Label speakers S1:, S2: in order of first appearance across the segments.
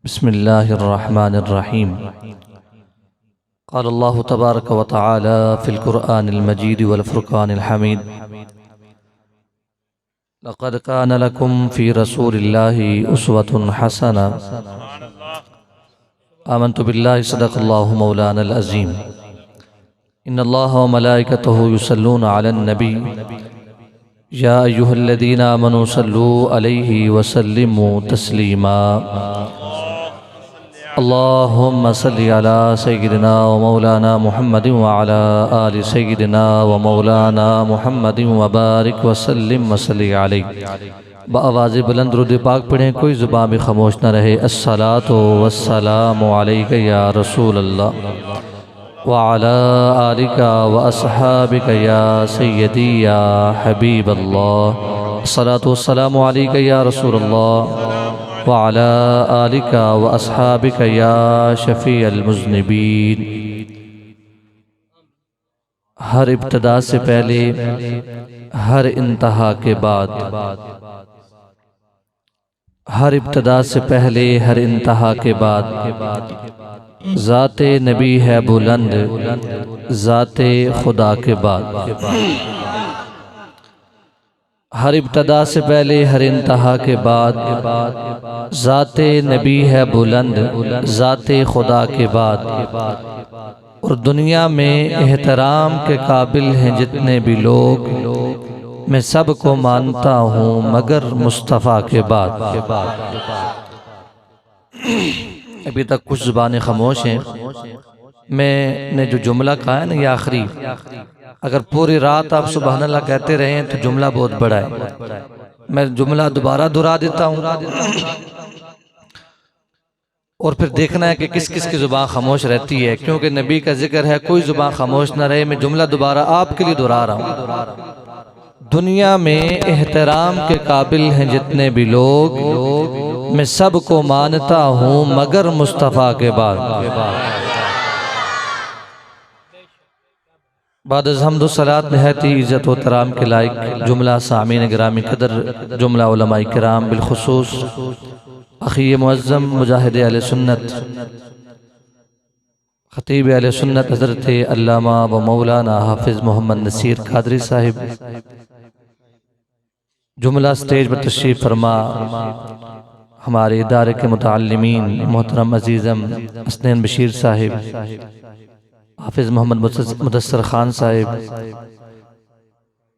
S1: बिस्मिल्लाहिर्रहमानिर्रहीम। क़ाल अल्लाहु तबारक व तआला फ़िल क़ुरआनिल मजीद वल फ़ुरक़ानिल हमीद। लक़द कान लकुम फ़ी रसूलिल्लाहि उस्वतुन हसना। आमन्तु बिल्लाहि सदक़ल्लाहु मौलानल अज़ीम। इन्नल्लाह व मलाइकतहु युसल्लूना अलन नबी या अय्युहल्लज़ीना आमनू सल्लू अलैहि वसल्लिमू तस्लीमा। अल्लाहुम्मा सल्लि अला सय्यिदिना व मौलाना मुहम्मदिन व अला आलि सय्यिदिना व मौलाना मुहम्मदिन व बारिक व सल्लिम व सल्लि अलैहि। बआवाज़ बुलंद दुरूद पाक पढ़ें, कोई ज़ुबान भी खामोश न रहे। अस्सलातु वस्सलामु अलैका या रसूल अल्लाह व अला आलिका व अस्हाबिका या सय्यदी या हबीब अल्लाह। अस्सलातु वस्सलामु अलैका या रसूल अल्लाह व अला आलिका व अस्हाबिका या शफ़ीअल मुज़निबीन। हर इब्तिदा से पहले, हर इंतहा के बाद, हर इब्तिदा से पहले, हर इंतहा के बाद ज़ाते नबी है बुलंद, ज़ाते खुदा के बाद। हर इब्तिदा से पहले, हर इंतहा के बाद ज़ाते नबी है बुलंद, ज़ाते खुदा के बाद। और दुनिया में एहतराम के काबिल हैं जितने भी लोग, मैं सबको मानता हूँ मगर मुस्तफ़ा के बाद। अभी तक कुछ ज़ुबानें खामोश हैं। मैंने जो जुमला कहा है ना, ये आखिरी, अगर पूरी रात आप सुबहान अल्लाह कहते रहें तो जुमला बहुत बड़ा है। मैं जुमला दोबारा दोहरा देता हूँ और फिर देखना है कि किस किस की ज़ुबान खामोश रहती है, क्योंकि नबी का जिक्र है, कोई ज़ुबान खामोश ना रहे। मैं जुमला दोबारा आपके लिए दोहरा रहा हूँ। दुनिया में एहतराम के काबिल हैं जितने भी लोग, मैं सबको मानता हूँ मगर मुस्तफ़ा के बाद। बाद हम्द सलात नहायत इज़्ज़त व तराम के लायक जुमला सामीन गिरामी कदर, जुमला उलमाए किराम बिलखुसूस अख़ी मुअज़्ज़म मुजाहिद अहले सुन्नत ख़तीब अहले सुन्नत हज़रत अल्लामा व मौलाना हाफिज़ मोहम्मद नसीर कादरी साहिब, जुमला स्टेज पर तशरीफ़ फरमा हमारे इदारे के मुतअल्लिमीन मोहतरम अज़ीज़म हसनैन बशीर साहिब, हाफिज़ मोहम्मद मुदस्सर खान साहिब,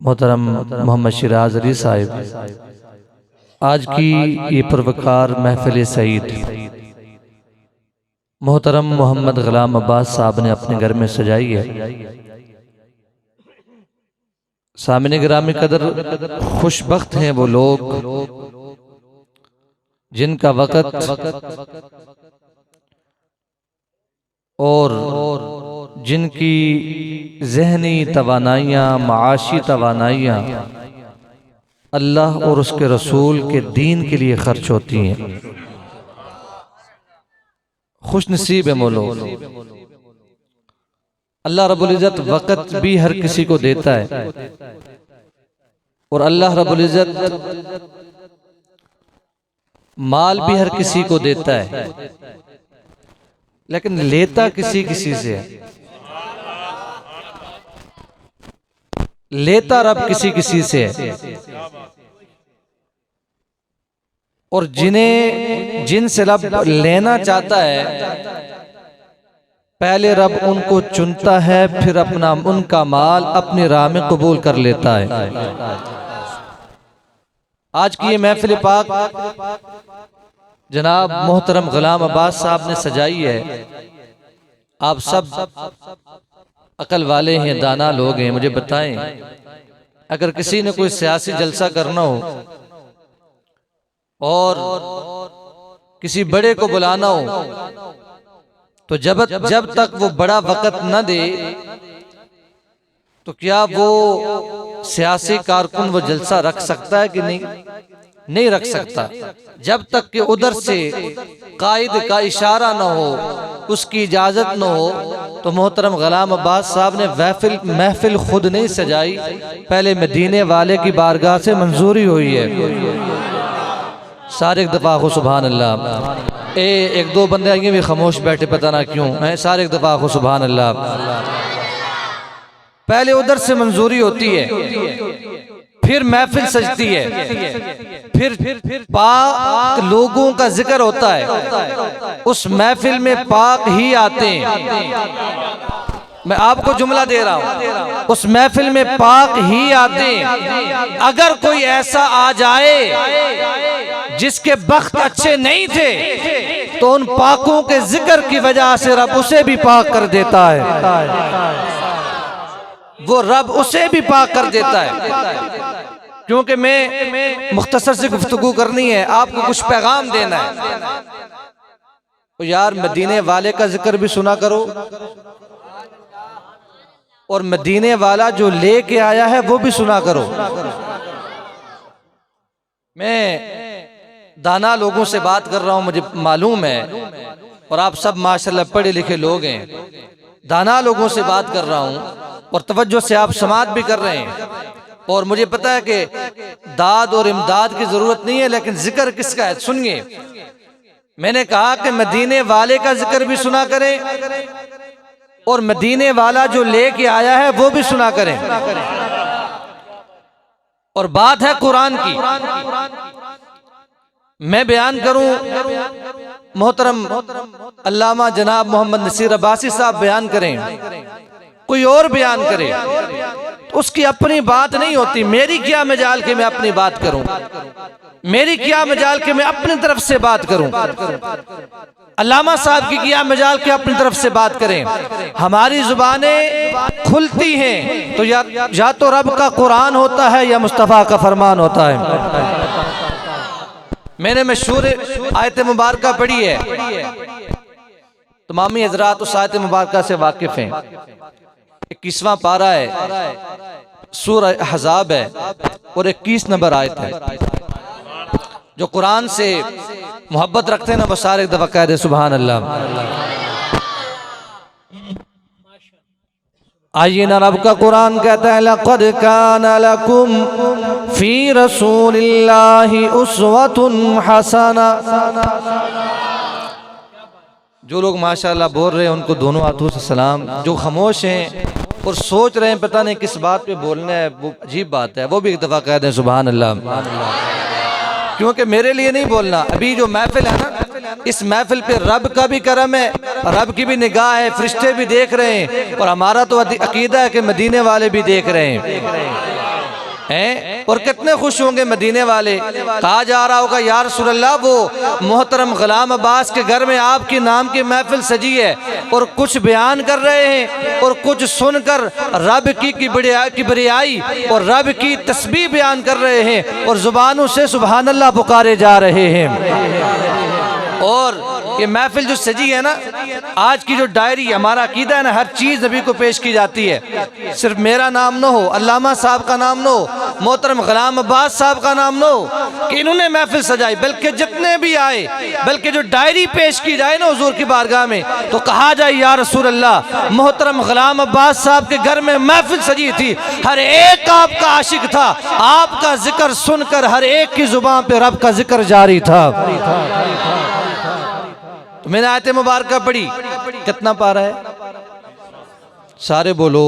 S1: मोहतरम मोहम्मद शिराज अली साहिब। आज की ये पुरवकार महफिल सईद मोहतरम मोहम्मद ग़ुलाम अब्बास साहब ने अपने घर में सजाई है। सामने गिरामी कदर, खुशबख्त हैं वो लोग जिनका वक़्त और जिनकी ज़हनी तवानाइयाँ, माशी तवानाइयाँ अल्लाह और उसके रसूल के दीन के लिए खर्च होती हैं। खुश नसीब है वो लोग। अल्लाह रब्बुल इज़्ज़त वक़्त भी हर किसी को देता है और अल्लाह रब्बुल इज़्ज़त माल भी हर किसी को देता है, लेकिन लेता किसी किसी से है। लेता रब किसी किसी से है। और जिनसे रब लेना चाहता है, पहले रब उनको चुनता है, फिर अपना उनका माल अपनी राह में कबूल कर लेता है। आज की ये महफिल पाक जनाब मोहतरम ग़ुलाम अब्बास साहब ने सजाई है। आप सब अकल वाले हैं, दाना लोग हैं, मुझे बताएं, अगर किसी ने कोई सियासी जलसा करना हो और किसी बड़े को बुलाना हो, तो जब तक वो बड़ा वक़्त न दे तो क्या वो सियासी कारकुन वो जलसा रख सकता है कि नहीं? नहीं रख सकता। जब तक कि उधर से कायद का इशारा न हो, उसकी इजाज़त न हो। तो मोहतरम ग़ुलाम अब्बास साहब ने महफिल खुद नहीं सजाई, पहले मदीने वाले की बारगाह से मंजूरी हुई है। सारे एक दफ़ा हो सुभान अल्लाह। एक दो बंदे आएंगे भी खामोश बैठे, पता ना क्यों हैं। सारे एक दफ़ा हो सुभान अल्लाह। पहले उधर से मंजूरी होती है, फिर महफिल सजती है, फिर पाक लोगों का जिक्र होता है, उस महफिल में पाक ही आते हैं। मैं आपको जुमला दे रहा हूं, उस महफिल में पाक ही आते हैं। अगर कोई ऐसा आ जाए जिसके बख्त अच्छे नहीं थे, तो उन पाकों के जिक्र की वजह से रब उसे भी पाक कर देता है। वो रब उसे भी पाक कर देता है। क्योंकि मैं मुख्तसर से गुफ्तगू करनी है, आपको कुछ पैगाम देना है। तो यार मदीने वाले का जिक्र भी सुना करो, और मदीने वाला जो लेके आया है वो भी सुना करो। मैं दाना लोगों से बात कर रहा हूं, मुझे मालूम है, और आप सब माशाल्लाह पढ़े लिखे लोग हैं। दाना लोगों से बात कर रहा हूं और तवज्जो से आप समात भी कर रहे हैं। और मुझे पता है कि दाद और इमदाद की जरूरत नहीं है, लेकिन जिक्र किसका है सुनिए। मैंने कहा कि मदीने वाले का जिक्र भी सुना करें, और मदीने वाला जो लेके आया है वो भी सुना करें। और बात है कुरान की, मैं बयान करूं, मोहतरम अल्लामा जनाब मोहम्मद नसीर अब्बासी साहब बयान करें, कोई और बयान करे, तो उसकी अपनी बात नहीं होती। मेरी क्या मजाल के मैं अपनी बात करूं, मेरी क्या मजाल के मैं अपनी तरफ से बात करूं। अल्लामा साहब की क्या मजाल के अपनी तरफ से बात करें। हमारी जुबानें खुलती हैं तो या तो रब का कुरान होता है या मुस्तफ़ा का फरमान होता है। मैंने मशहूर आयत मुबारक पढ़ी है, तमामी हजरात उस आयत मुबारक से वाकिफ हैं। 21वां पारा है, सूरह अहज़ाब है, और 21 नंबर आयत है। जो कुरान से मोहब्बत रखते हैं ना, वो सारे एक दफा कह दे सुभान अल्लाह। आइए ना, रब का कुरान कहता है लक़द कान लकुम फी रसूलिल्लाहि उस्वतुन हसना। जो लोग माशाअल्लाह बोल रहे हैं उनको दोनों हाथों से सलाम। जो खामोश हैं और सोच रहे हैं पता नहीं किस बात पे बोलना है, वो अजीब बात है, वो भी एक दफा कह दें सुभान अल्लाह। क्योंकि मेरे लिए नहीं बोलना, अभी जो महफिल है ना, इस महफिल पे रब का भी करम है, रब की भी निगाह है, फरिश्ते भी देख रहे हैं, और हमारा तो अकीदा है कि मदीने वाले भी देख रहे हैं। और कितने खुश होंगे मदीने वाले। कहा जा रहा होगा या रसूल अल्लाह, वो मोहतरम गुलाम अब्बास के घर में आपके नाम की महफिल सजी है, और कुछ बयान कर रहे हैं, और कुछ सुनकर रब की किबरियाई और रब की तस्बीह बयान कर रहे हैं, और जुबानों से सुभान अल्लाह पुकारे जा रहे हैं। और ये महफिल जो सजी है ना, आज की जो डायरी, हमारा अकीदा है ना, हर चीज़ नबी को पेश की जाती है। सिर्फ मेरा नाम न हो, अल्लामा साहब का नाम न हो, मोहतरम गुलाम अब्बास साहब का नाम न हो कि इन्होंने महफिल सजाई, बल्कि जितने भी आए, बल्कि जो डायरी पेश की जाए ना हुजूर की बारगाह में, तो कहा जाए या रसूल अल्लाह, मोहतरम गुलाम अब्बास साहब के घर में महफिल सजी थी, हर एक आपका आशिक था, आपका जिक्र सुनकर हर एक की जुबान पे रब का जिक्र जारी था। तो मैंने आयत मुबारक पढ़ी, कितना पारा है सारे बोलो।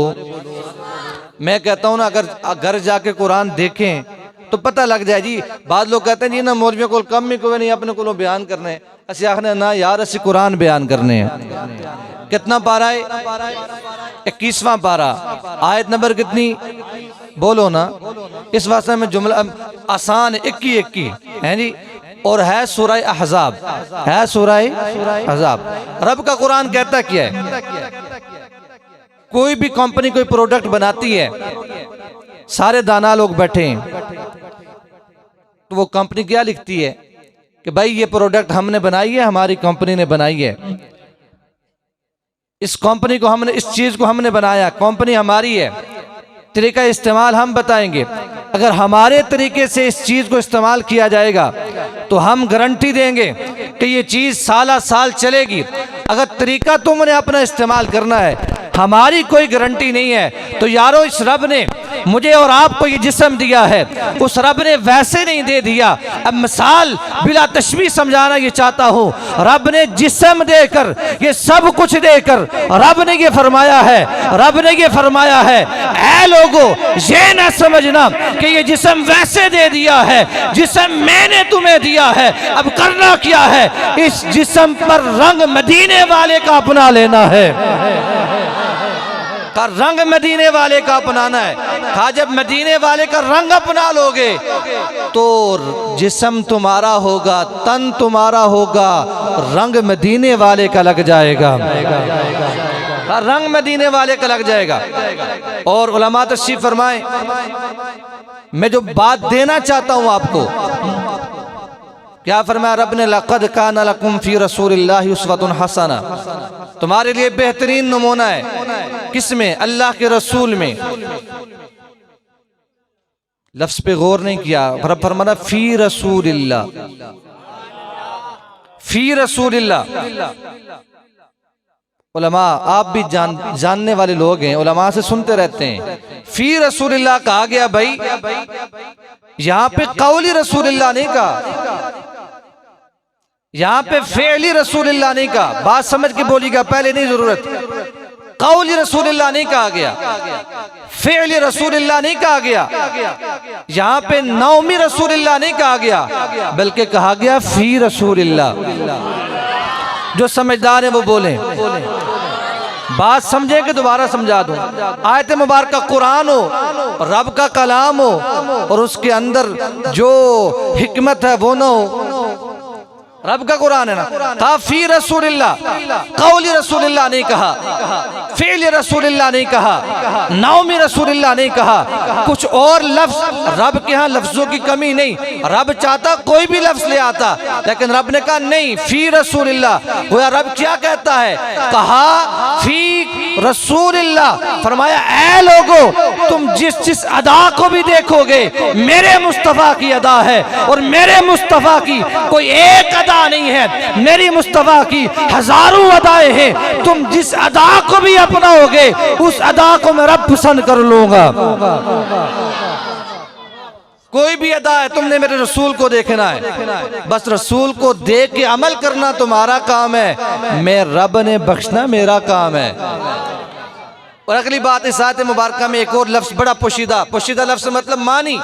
S1: मैं कहता हूं ना, अगर घर जाके कुरान देखें तो पता लग जाए जी। बाद लोग कहते हैं जी ना मौलवियों को कम ही कोई नहीं, अपने को बयान करने, असि आखने ना यार, असि कुरान बयान करने हैं। कितना पारा है? 21वां पारा, आयत नंबर कितनी बोलो ना। इस वास्ते में जुमला आसान 21 है जी, और है सूरह अहज़ाब, है सूरह अहज़ाब। रब का कुरान कहता क्या है? कोई भी कंपनी कोई प्रोडक्ट बनाती है, सारे दाना लोग बैठे हैं, तो वो कंपनी क्या लिखती है कि भाई ये प्रोडक्ट हमने बनाई है, हमारी कंपनी ने बनाई है, इस कंपनी को हमने, इस चीज को हमने बनाया, कंपनी हमारी है, तरीका इस्तेमाल हम बताएंगे। अगर हमारे तरीके से इस चीज को इस्तेमाल किया जाएगा तो हम गारंटी देंगे कि ये चीज साला साल चलेगी। अगर तरीका तुमने अपना इस्तेमाल करना है, हमारी कोई गारंटी नहीं है। तो यारो, इस रब ने मुझे और आपको ये जिस्म दिया है, उस रब ने वैसे नहीं दे दिया। अब मिसाल बिला तशबीह समझाना ये चाहता हूँ। रब ने जिस्म देकर, ये सब कुछ देकर रब ने ये फरमाया है, रब ने ये फरमाया है, ऐ लोगों ये ना समझना कि ये जिस्म वैसे दे दिया है, जिस्म मैंने तुम्हें दिया है। अब करना क्या है, इस जिस्म पर रंग मदीने वाले का अपना लेना है। का रंग मदीने वाले का अपनाना है। कहा जब मदीने वाले का रंग अपना लोगे तो जिस्म तुम्हारा होगा, तन तुम्हारा होगा, रंग मदीने वाले का लग जाएगा। का रंग मदीने वाले का लग जाएगा। और उलमा तशरीफ फरमाए, मैं जो बात देना चाहता हूं आपको, क्या फरमाया रब ने, लक़द काना लकुम फी रसूलिल्लाहि उस्वतुन हसना, तुम्हारे लिए बेहतरीन नमूना है। किसमें? अल्लाह के रसूल में। लफ्ज पे गौर नहीं किया, फरमाना फी रसूलिल्लाह, फी रसूलिल्लाह। उलमा आप भी जानने वाले लोग हैं, उलमा से सुनते रहते हैं। फी रसूलिल्लाह कहा गया भाई, यहां पे कौली रसूलिल्लाह नहीं कहा, यहां पे फेली रसूलिल्लाह नहीं कहा। बात समझ के बोलिएगा, पहले नहीं जरूरत। कौली रसूलिल्लाह नहीं कहा गया, फेली रसूलिल्लाह नहीं कहा गया, यहां पे नौमी रसूलिल्लाह नहीं कहा गया, बल्कि कहा गया फी रसूलिल्लाह। जो समझदार है वो बोले, बात समझे कि दोबारा समझा दूं। आयत मुबारक कुरान हो, रब का कलाम हो, और उसके अंदर जो हिकमत है वो ना हो। रब का कुरान है ना। कहा फी रसूलिल्लाह, कौली रसूलिल्लाह नहीं कहा, फेल रसूलिल्लाह नहीं कहा, नौमी रसूलिल्लाह नहीं कहा, कुछ और लफ्ज। रब के यहाँ लफ्जों की कमी नहीं, रब चाहता कोई भी लफ्ज ले आता, लेकिन रब ने कहा नहीं, फी रसूलिल्लाह। गोया रब क्या कहता है, कहा फी रसूलिल्लाह। फरमाया ऐ लोगों, तुम जिस जिस अदा को भी देखोगे मेरे मुस्तफा की अदा है, और मेरे मुस्तफा की कोई एक अदा नहीं है, मेरी मुस्तफा की हजारों अदाएं हैं। तुम जिस अदा को भी अपनाओगे उस अदा को मैं रब पसंद कर लूंगा। कोई भी अदा है, तुमने मेरे रसूल को देखना है, बस रसूल को देख के अमल करना तुम्हारा काम है, मैं रब ने बख्शना मेरा काम है। और अगली बात, इस आयत मुबारक में एक और लफ्ज बड़ा पोशीदा, पोशीदा लफ्ज मतलब मानी,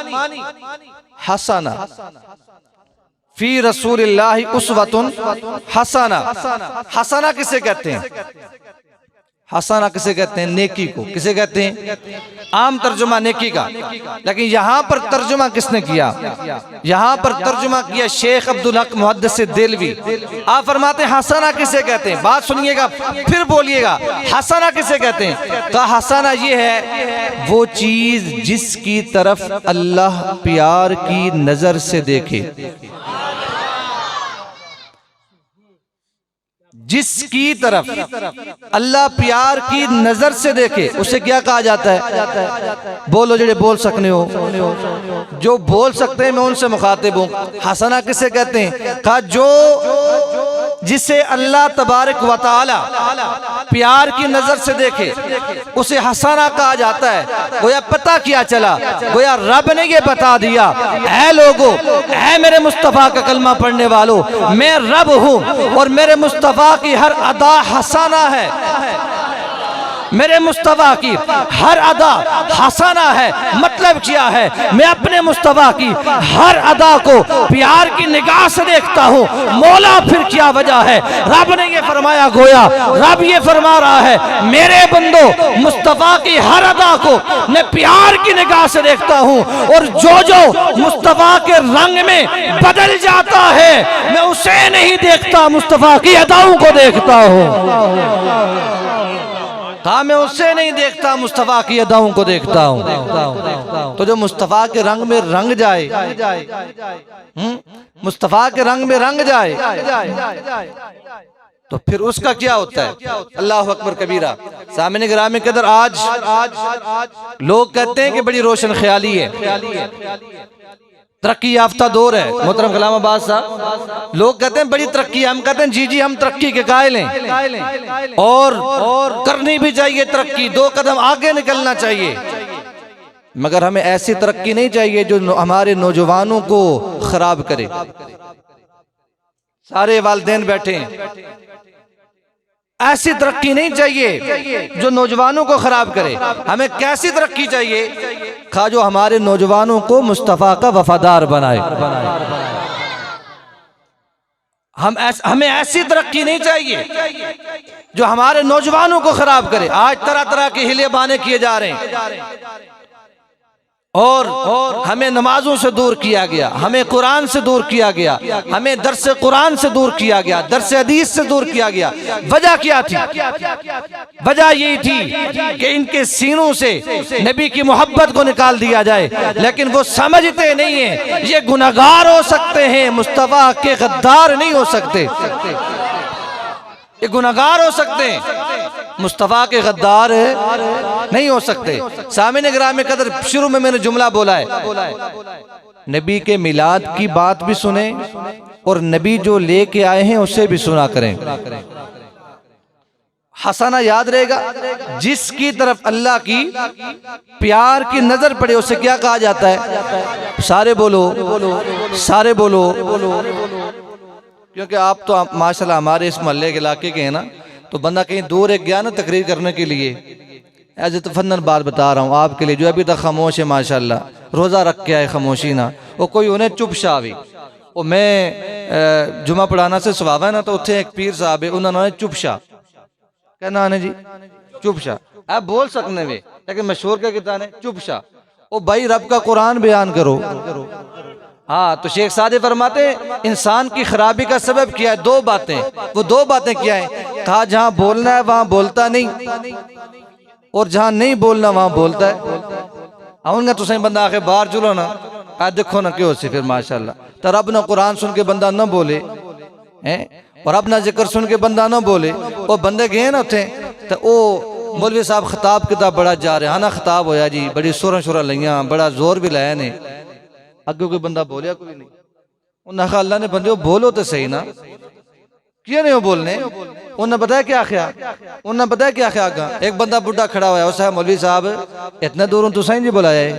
S1: हसना। फी रसूलिल्लाहि उस्वतुन हसना। हसना किसे कहते हैं? हसना किसे कहते हैं? नेकी को। किसे कहते हैं? आम तर्जुमा नेकी का, लेकिन यहां पर तर्जुमा किसने किया? यहां पर तर्जुमा किया शेख अब्दुल हक मुहद्दिस देलवी। आप फरमाते हैं हसना किसे कहते हैं? बात सुनिएगा फिर बोलिएगा, हसना किसे कहते हैं? कहा हसना ये है वो चीज जिसकी तरफ अल्लाह प्यार की नजर से देखे, जिसकी तरफ अल्लाह प्यार की नजर से देखे उसे क्या कहा जाता है? बोलो जेड़े बोल सकने हो, जो बोल सकते हैं मैं उनसे मुखातिब हूं। हसना किसे कहते हैं? कहा जो जिसे अल्लाह तबारक व तआला प्यार की नजर से देखे उसे हसना कहा जाता है। गोया पता क्या चला, गोया रब ने ये बता दिया, ऐ लोगो, ऐ मेरे मुस्तफा का कलमा पढ़ने वालों, मैं रब हूं और मेरे मुस्तफा की हर अदा हसना है, मेरे मुस्तफा की हर अदा हसना है। मतलब क्या है? मैं अपने मुस्तफा की हर अदा को प्यार की निगाह से देखता हूँ। मौला फिर क्या वजह है? रब ने ये फरमाया, गोया रब ये फरमा रहा है, मेरे बंदो मुस्तफा की हर अदा को मैं प्यार की निगाह से देखता हूँ, और जो जो मुस्तफा के रंग में बदल जाता है मैं उसे नहीं देखता, मुस्तफा की अदाओं को देखता हूँ। कहा मैं उससे नहीं देखता, मुस्तफा की अदाओं को देखता हूं। तो जो मुस्तफा के रंग में रंग जाए, मुस्तफा के रंग में रंग जाए, तो फिर उसका क्या होता है? अल्लाह अकबर कबीरा। सामने गिरामी कदर, आज लोग कहते हैं कि बड़ी रोशन ख्याली है, तरक्की याफ्ता दौर है। मोहतरम गुलाम अब्बास साहब, लोग कहते हैं बड़ी तरक्की है, हम कहते हैं जी जी हम तरक्की के कायल हैं और करनी भी चाहिए तरक्की, 2 कदम आगे निकलना चाहिए। मगर हमें ऐसी तरक्की नहीं चाहिए जो हमारे नौजवानों को खराब करे। सारे वालिदैन बैठे हैं, ऐसी तरक्की नहीं चाहिए जो नौजवानों को खराब करे। हमें कैसी तरक्की चाहिए? खा जो हमारे नौजवानों को मुस्तफ़ा का वफादार बनाए। हमें ऐसी तरक्की नहीं चाहिए जो हमारे नौजवानों को खराब करे। आज तरह तरह के हिले बहाने किए जा रहे हैं और हमें नमाजों से दूर किया गया, हमें कुरान से दूर किया गया, हमें दर्स कुरान से दूर किया गया, दर्स हदीस से दूर किया गया। वजह क्या थी? वजह यही थी कि इनके सीनों से नबी की मोहब्बत को निकाल दिया जाए। लेकिन वो समझते नहीं है ये गुनहगार हो सकते हैं, मुस्तफा के गद्दार नहीं हो सकते। ये गुनहगार हो सकते हैं, मुस्तफ़ा के गद्दार नहीं हो सकते। सामने ग्राम कदर, शुरू में मैंने जुमला बोला है, नबी के मिलाद की बात भी सुने और नबी जो लेके आए हैं उससे भी सुना करें। हसाना याद रहेगा, जिसकी तरफ अल्लाह की प्यार की नजर पड़े उसे क्या कहा जाता है? सारे बोलो, सारे बोलो। क्योंकि आप तो माशाल्लाह हमारे इस मोहल्ले के इलाके के हैं ना, तो बंदा कहीं दूर एक गया ना तकरीर करने के लिए, ऐसे तफन्नन बात बता रहा हूँ आपके लिए, जो अभी तक खामोश है माशाल्लाह, रोज़ा रख के आए खामोशी ना, वो कोई उन्हें चुप शावी। और मैं जुमा पढ़ाना से सवाब है ना, तो उत्थे एक पीर साहब है, उन्होंने चुप शाह क्या नाम है जी? चुप शाह। आप बोल सकने में, लेकिन मशहूर क्या कहता है? चुप शाह। ओ भाई रब का कुरान बयान करो। हाँ, तो शेख सादे फरमाते हैं इंसान की खराबी का सबब क्या है? दो बातें। वो दो बातें क्या है? कहा जहां बोलना है वहां बोलता नहीं, और जहां नहीं बोलना वहां बोलता है। आऊंगा तो सही बंदा आके बाहर चलो ना, आज देखो ना क्यों से फिर माशाल्लाह। तो रब ना कुरान सुन के बंदा ना बोले हैं, और अपना जिक्र सुन के बंदा ना बोले। वो बंदे गए ना उठे तो वो मौलवी साहब खिताब किताब बड़ा जा रहे हैं ना, खिताब होया जी, बड़ी सुर शुरा लिया, बड़ा जोर भी लाया ने, अगे कोई बंदा बोलिया कोई नहीं। उन्हें अल्लाह ने बंदे बोलो तो सही ना, क्यों नहीं हो बोलने? उन्हें बताया क्या आख्या, उन्हें बताया क्या आख्या। आगा एक बंदा बुढ़ा खड़ा हुआ है, उसे मौलवी साहब इतने दूर तो सही जी बुलाया है।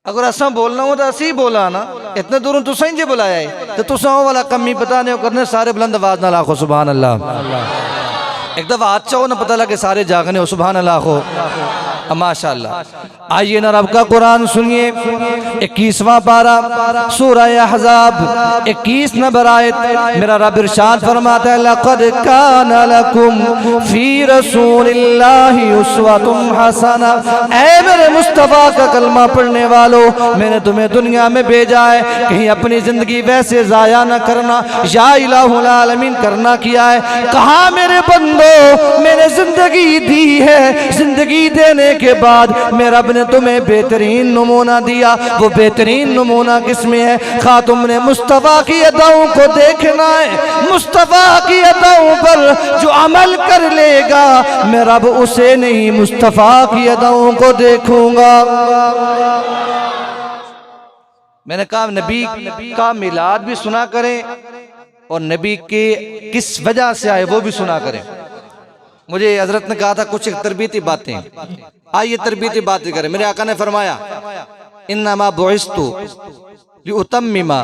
S1: अगर असा बोलना हो तो असी ही बोला ना, इतने दूर तो सही जी बुलाया है। तो तुसा वाला कमी पता नहीं करने, सारे बुलंद आवाज ना लाखो सुभान अल्लाह। एक दफा हाथ चाहो ना, पता लगे सारे जागने हो सुभान अल्लाह हो माशाअल्लाह। आइए ना रब का कुरान सुनिए, 21वां पारा सूरह अहज़ाब 21 नंबर आयत। मेरा रब इरशाद फरमाता है लक़द काना लकुम फी रसूलिल्लाहि उस्वतुन हसना। ऐ मेरे मुस्तफ़ा का कलमा पढ़ने वालों, मैंने तुम्हें दुनिया में भेजा है, कहीं अपनी जिंदगी वैसे जाया न करना, या इलाहुल आलमीन करना किया है। कहा मेरे बंदो मैंने जिंदगी दी है, जिंदगी देने के बाद मेरे रब ने तुम्हें बेहतरीन नमूना दिया। वो बेहतरीन नमूना किसमें है? खा तुमने मुस्तफ़ा की अदाओं को देखना है, मुस्तफ़ा की अदाओं पर जो अमल कर लेगा मैं रब उसे नहीं मुस्तफ़ा की अदाओं को देखूंगा। मैंने कहा नबी का मिलाद भी सुना करें और नबी के किस वजह से आए वो भी सुना करें। मुझे हजरत ने कहा था कुछ तरबीती बातें, आइए तरबीती बातें करें। मेरे आका ने फरमाया इन्नमा बुइस्तु लिउतम्मिमा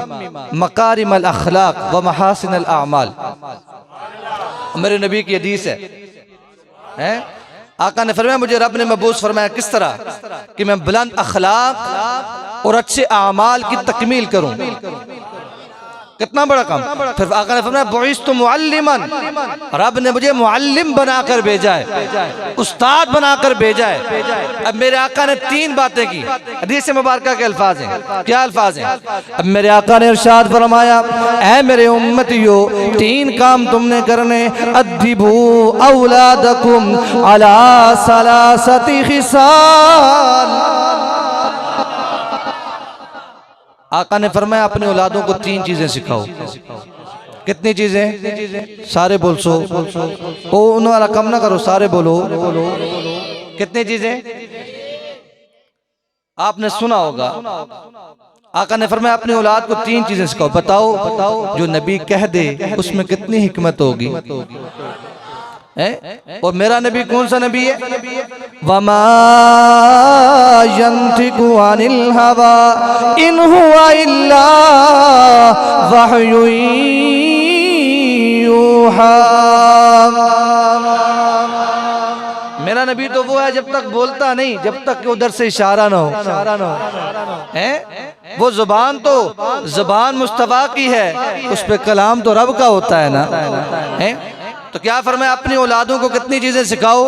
S1: मकारिमल अखलाक व महासिनल आमाल। मेरे नबी की हदीस है, आका ने फरमाया मुझे रब ने मबूस फरमाया किस तरह कि मैं बुलंद अखलाक और अच्छे आमाल की तकमील करूं। कितना बड़ा काम। फिर आका ने फरमाया बुइस्तु मुअल्लिमन, रब ने मुझे मुअल्लिम बनाकर भेजा है, उस्ताद बनाकर भेजा है। अब मेरे आका ने 3 बातें की, हदीस मुबारका के अल्फाज हैं। क्या अल्फाज हैं? अब मेरे आका ने इरशाद फरमाया ऐ मेरे उम्मतियों 3 काम तुमने करने, अद्दिबू औलादकुम अला सलासति खिसाल। आका ने फरमाया अपने औलादों को 3 चीजें सिखाओ। कितनी चीजें? सारे बोल सो ओ उन्होंने कम ना करो, सारे बोलो। कितनी चीजें? आपने सुना होगा आका ने फरमाया अपने औलाद को 3 चीजें सिखाओ। बताओ जो नबी कह दे उसमें कितनी हिकमत होगी। और मेरा नबी कौन सा नबी है? वमा यंतिकु अनिल हवा इन हुवा इल्ला वहयु यूहा। मेरा नबी तो वो है जब तक बोलता नहीं, जब तक कि उधर से इशारा ना हो, है वो जुबान तो जुबान मुस्तफा की है, उस पे कलाम तो रब का होता है ना, है? तो क्या फरमाया, अपनी औलादों को कितनी चीजें सिखाओ।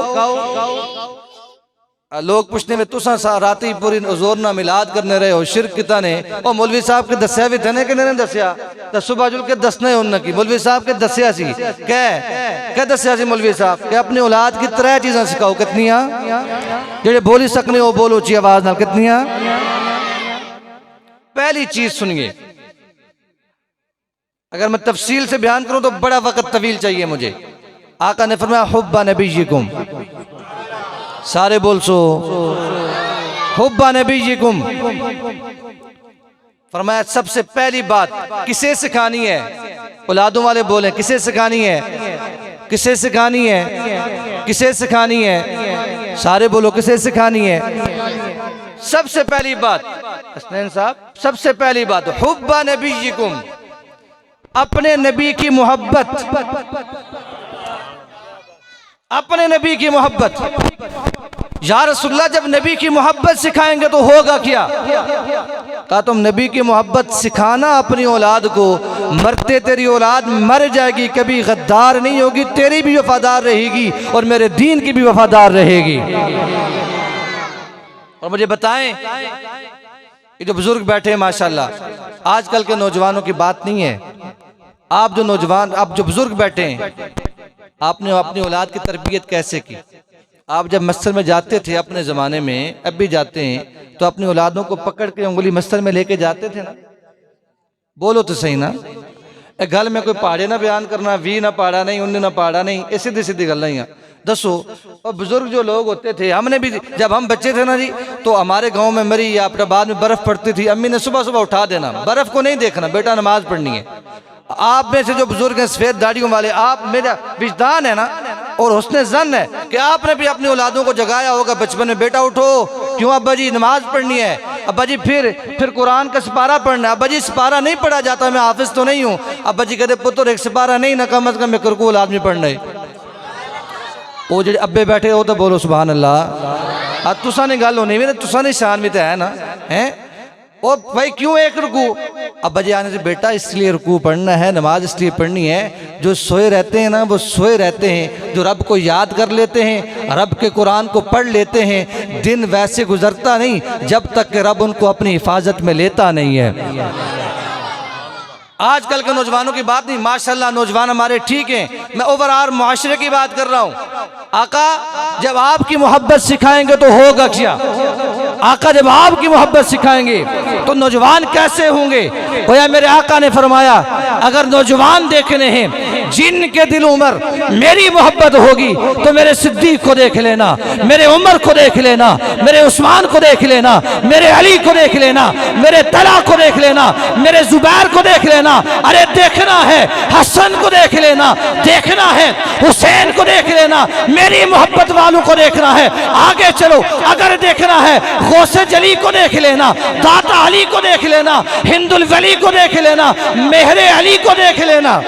S1: लोग पूछने में तुसा सा राती पूरी जोर ना मिलाद करने रहे हो, शिरक किता ने। और मौलवी साहब के दसिया भी थे कि नहीं दसिया, दसो बाजुल के दसने उन्होंने मौलवी साहब के दसिया सी क्या दसिया सी मौलवी साहब के अपनी औलाद की 3 चीजें सिखाओ। कितनियां? जेड़े बोली सकने हो बोलो ऊंची आवाज नाल। कितनियां? पहली चीज सुनिए, अगर मैं तफसील से बयान करूं तो बड़ा वक्त तवील चाहिए मुझे। आका ने फरमाया हुब्बा नबीयिकुम, सारे बोल सो हुब्बा नबीयिकुम। फरमाया सबसे पहली बात किसे सिखानी है? औलादों वाले बोले किसे सिखानी है? किसे सिखानी है? किसे सिखानी है? सारे बोलो किसे सिखानी है? सबसे पहली बात हसनैन साहब, सबसे पहली बात हुब्बा नबीयिकुम, अपने नबी की मोहब्बत, अपने नबी की मोहब्बत। या रसूलल्लाह जब नबी की मोहब्बत सिखाएंगे तो होगा क्या? कहा तुम नबी की मोहब्बत सिखाना अपनी औलाद को, मरते तेरी औलाद मर जाएगी, कभी गद्दार नहीं होगी, तेरी भी वफादार रहेगी और मेरे दीन की भी वफादार रहेगी। और मुझे बताएं, ये जो बुजुर्ग बैठे हैं माशाल्लाह, आजकल के नौजवानों की बात नहीं है। आप जो नौजवान, आप जो बुजुर्ग बैठे हैं, आपने अपनी औलाद की तरबियत कैसे की? आप जब मस्जिद में जाते थे अपने ज़माने में, अब भी जाते हैं, तो अपनी औलादों को पकड़ के उंगली मस्जिद में लेके जाते थे ना? बोलो तो सही ना। गल में कोई पहाड़े ना बयान करना, वी ना पहाड़ा नहीं, उन्नी ना पहाड़ा नहीं, ये सीधी सीधी गल नहीं है। दसो, और बुजुर्ग जो लोग होते थे, हमने भी जब हम बच्चे थे ना जी, तो हमारे गांव में मरी या बाद में बर्फ़ पड़ती थी, अम्मी ने सुबह सुबह उठा देना, बर्फ़ को नहीं देखना, बेटा नमाज पढ़नी है। आप में से जो बुजुर्ग हैं सफ़ेद दाढ़ियों वाले, आप, मेरा विजदान है ना और हुस्न ज़न है कि आपने भी अपनी औलादों को जगाया होगा बचपन में, बेटा उठो, क्यों अब्बा जी नमाज पढ़नी है, अब्बा जी फिर कुरान का सिपारा पढ़ना है, अब्बा जी सिपारा नहीं पढ़ा जाता, मैं हाफिज तो नहीं हूँ। अब्बा जी कहते पुत्र एक सिपारा नहीं ना, कम अज कम एक रुकू लाजमी पढ़ना है। वो जो अब्बे बैठे हो तो बोलो सुभान अल्लाह। तुसा ने गल होनी भी, तुसा ने शान भी तो है ना, है? और भाई क्यों एक रुकू? अब्बा जी आने से बेटा इसलिए रुकू पढ़ना है, नमाज इसलिए पढ़नी है, जो सोए रहते हैं ना वो सोए रहते हैं, जो रब को याद कर लेते हैं, रब के कुरान को पढ़ लेते हैं, दिन वैसे गुजरता नहीं जब तक कि रब उनको अपनी हिफाजत में लेता नहीं है। आजकल के नौजवानों की बात नहीं, माशाल्लाह नौजवान हमारे ठीक हैं, मैं ओवरऑल मुआशरे की बात कर रहा हूँ। आका जब आपकी मोहब्बत सिखाएंगे तो होगा क्या? आका जब आपकी मोहब्बत सिखाएंगे तो नौजवान कैसे होंगे? गोया मेरे आका ने फरमाया, अगर नौजवान देखने हैं जिनके दिल उमर मेरी मोहब्बत होगी तो मेरे सिद्दीक को देख लेना, मेरे उमर को देख लेना, मेरे उस्मान को देख लेना, मेरे अली को देख लेना, मेरे तला को देख लेना, मेरे जुबैर को देख लेना। अरे देखना है हसन को देख लेना, देखना है हुसैन को देख लेना, मेरी मोहब्बत वालों को देखना है। आगे चलो, अगर देखना है गौसे जली को देख लेना, दाता अली को देख लेना, हिंदुल वली को देख लेना, मेहरे अली को देख लेना।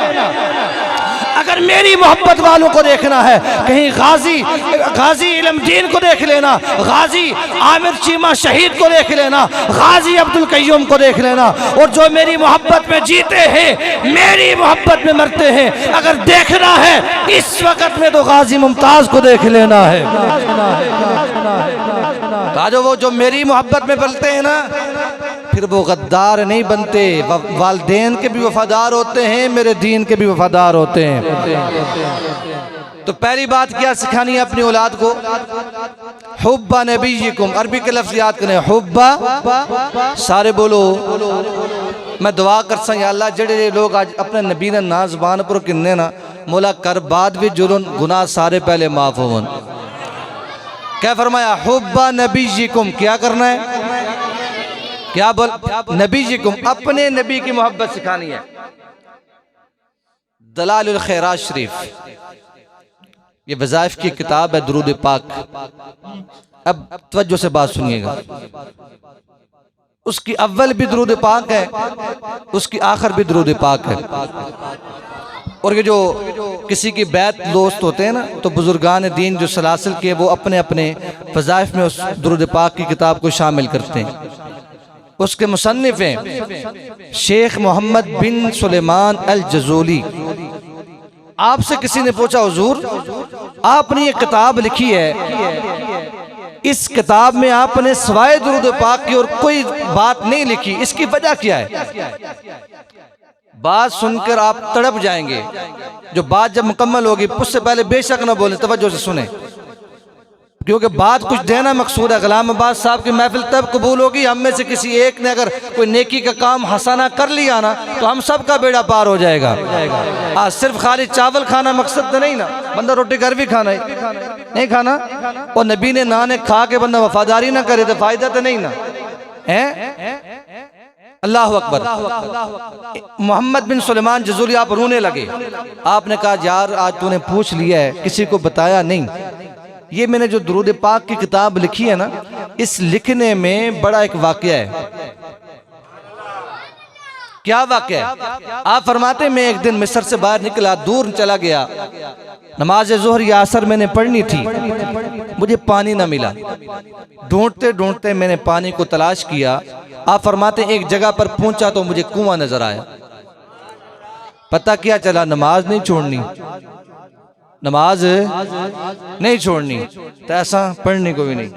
S1: अगर मेरी मोहब्बत वालों को देखना है, कहीं गाजी इल्मदीन को देख लेना, गाजी आमिर चीमा शहीद को देख लेना, गाजी अब्दुल कय्यूम को देख लेना। और जो मेरी मोहब्बत में जीते हैं, मेरी मोहब्बत में मरते हैं, अगर देखना है इस वक्त में तो गाजी मुमताज को देख लेना है। वो जो मेरी मोहब्बत में पलते हैं ना, फिर वो गद्दार नहीं बनते, वालिदैन के भी वफादार होते हैं, मेरे दीन के भी वफादार होते हैं। तो पहली बात क्या सिखानी है अपनी औलाद को? हुब्बा नबीयिकुम, अरबी के लफ्ज़ याद करें, हुब्बा। सारे बोलो, मैं दुआ कर सा या अल्लाह जेड़े लोग आज अपने नबी ने ना ज़बान पर किन्ने ना, मौला कर बाद भी जुर्म गुनाह सारे पहले माफ होवन। क्या फरमाया? हुब्बा नबीयिकुम, क्या करना है? क्या बोल? नबीयिकुम, अपने नबी की मोहब्बत सिखानी है। दलालुल खैरात शरीफ ये वज़ाइफ की किताब है दुरूद पाक। अब तवज्जो से बात सुनिएगा, उसकी अव्वल भी दुरूद पाक है, उसकी आखिर भी दुरूद पाक है। और ये जो किसी की बैत दोस्त होते हैं ना, तो बुजुर्गान दीन जो सलासिल के, वो अपने अपने वज़ाइफ में उस दुरूद पाक की किताब को शामिल करते हैं। उसके मुसन्निफ हैं शेख मोहम्मद बिन सुलेमान अल जज़ूली। आपसे किसी ने पूछा, हुजूर आपने ये किताब लिखी है, इस किताब में आपने सवाए दुरूद पाक की और कोई बात नहीं लिखी, इसकी वजह क्या है? बात सुनकर आप तड़प जाएंगे। जो बात जब मुकम्मल होगी उससे पहले बेशक न बोलें, तवज्जो से सुने, क्योंकि बात कुछ देना मकसूद है। गुलाम अब्बास साहब की महफिल तब कबूल होगी, हम में से किसी एक ने अगर कोई नेकी का काम हसाना कर लिया ना, तो हम सब का बेड़ा पार हो जाएगा। सिर्फ खाली चावल खाना मकसद तो नहीं ना, बंदा रोटी घर भी खाना है, नहीं खाना, और नबी ने नाने खा के बंदा वफादारी ना करे तो फायदा तो नहीं ना है। अल्लाह अकबर। मोहम्मद बिन सुलेमान जज़ूली, आप रोने लगे। आपने कहा, यार आज तूने पूछ लिया है, किसी को बताया नहीं। ये मैंने जो दुरूद पाक की किताब लिखी है ना, इस लिखने में बड़ा एक वाकया है। क्या वाकया है? आप फरमाते, मैं एक दिन मिस्र से बाहर निकला, दूर चला गया, नमाज ज़ोहर या असर मैंने पढ़नी थी, मुझे पानी ना मिला। ढूंढते ढूंढते मैंने पानी को तलाश किया। आप फरमाते, एक जगह पर पहुंचा तो मुझे कुआं नजर आया। पता क्या चला, नमाज नहीं छोड़नी, नमाज नहीं छोड़नी। तो ऐसा पढ़ने को भी नहीं,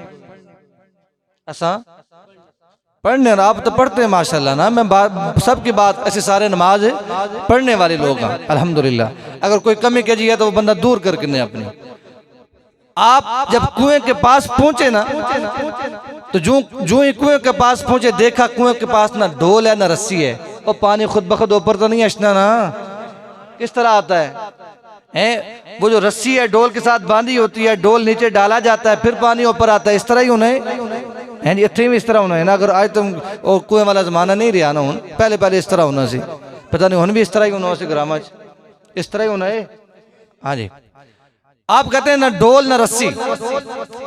S1: ऐसा पढ़ने, आप तो पढ़ते हैं माशाल्लाह ना, मैं सबकी बात, ऐसे सारे नमाज पढ़ने वाले लोग हैं अल्हम्दुलिल्लाह। अगर कोई कमी कजी है तो वो बंदा दूर करके नहीं अपनी। आप जब कुएं के पास पहुंचे ना, तो जो ही कुएं के पास पहुंचे, देखा कुएं के पास ना ढोल है ना रस्सी है, और पानी खुद ब खुद ऊपर तो नहीं अचना ना, किस तरह आता है? वो जो रस्सी है डोल के साथ बांधी होती है, डोल नीचे डाला जाता है, फिर पानी ऊपर आता है। इस तरह ही उन्हें इतने भी इस तरह होना है ना। अगर आज तुम कुएं वाला जमाना नहीं रहा ना, पहले पहले इस तरह होना सी, पता नहीं, भी इस तरह ही होना से ग्रामा इस तरह ही होना है। हाँ जी, आप कहते हैं ना डोल ना रस्सी,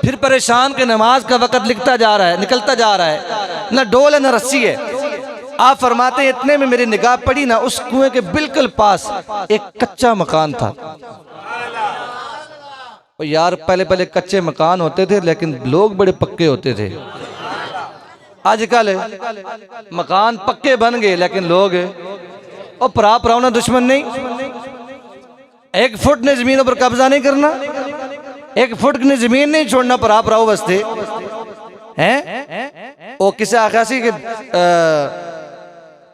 S1: फिर परेशान के नमाज का वक्त लिखता जा रहा है, निकलता जा रहा है, ना डोल है ना रस्सी है। आप फरमाते हैं, इतने में मेरी निगाह पड़ी ना, उस कुएं के बिल्कुल पास एक कच्चा मकान था। और यार पहले पहले कच्चे मकान होते थे, लेकिन लोग बड़े पक्के होते थे। आजकल मकान पक्के बन गए, लेकिन लोग और पराना दुश्मन नहीं। 1 फुट ने जमीन पर कब्जा नहीं करना, 1 फुट ने जमीन नहीं छोड़ना, पराप राव बसते हैं। वो किसी आकाशी के